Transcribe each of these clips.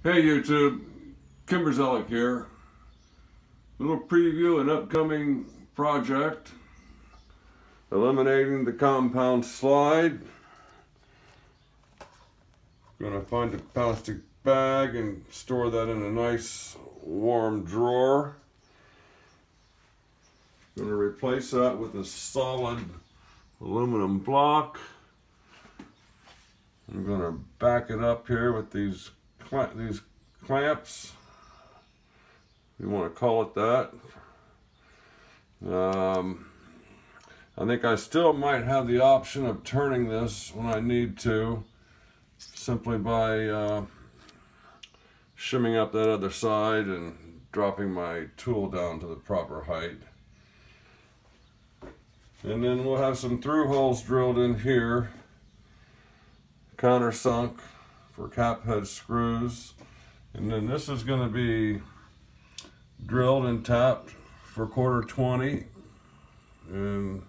Hey YouTube, Kim Brzalik here. Little preview an upcoming project, eliminating the compound slide. Gonna find a plastic bag and store that in a nice warm drawer. Gonna replace that with a solid aluminum block. I'm gonna back it up here with these clamps, you want to call it that. I think I still might have the option of turning this when I need to, simply by shimming up that other side and dropping my tool down to the proper height. And then we'll have some through holes drilled in here, countersunk for cap head screws. And then this is going to be drilled and tapped for 1/4 20, and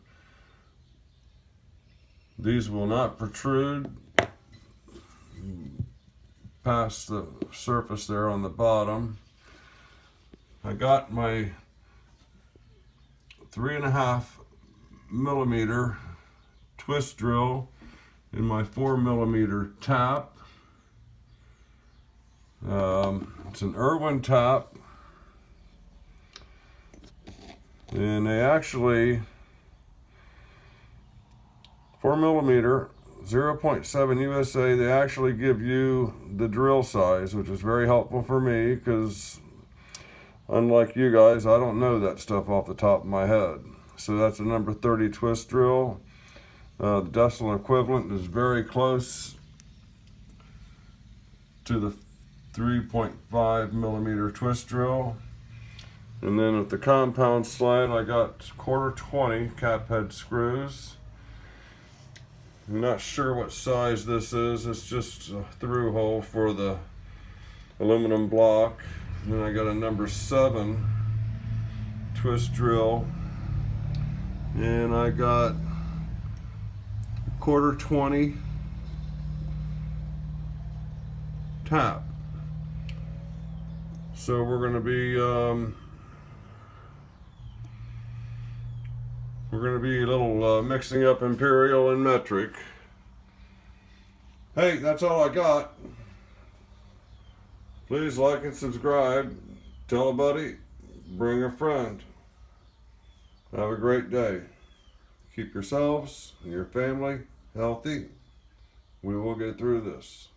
these will not protrude past the surface there on the bottom. I got my 3.5 millimeter twist drill in my 4 millimeter tap. It's an Irwin tap, and they actually 4 millimeter 0.7 USA, they actually give you the drill size, which is very helpful for me because unlike you guys, I don't know that stuff off the top of my head. So that's a number 30 twist drill. The decimal equivalent is very close to the 3.5 millimeter twist drill. And then with the compound slide, I got 1/4 20 cap head screws. I'm not sure what size this is. It's just a through hole for the aluminum block. And then I got a number 7 twist drill. And I got 1/4 20 tap. So we're going to be a little mixing up imperial and metric. Hey, that's all I got. Please like and subscribe. Tell a buddy. Bring a friend. Have a great day. Keep yourselves and your family healthy. We will get through this.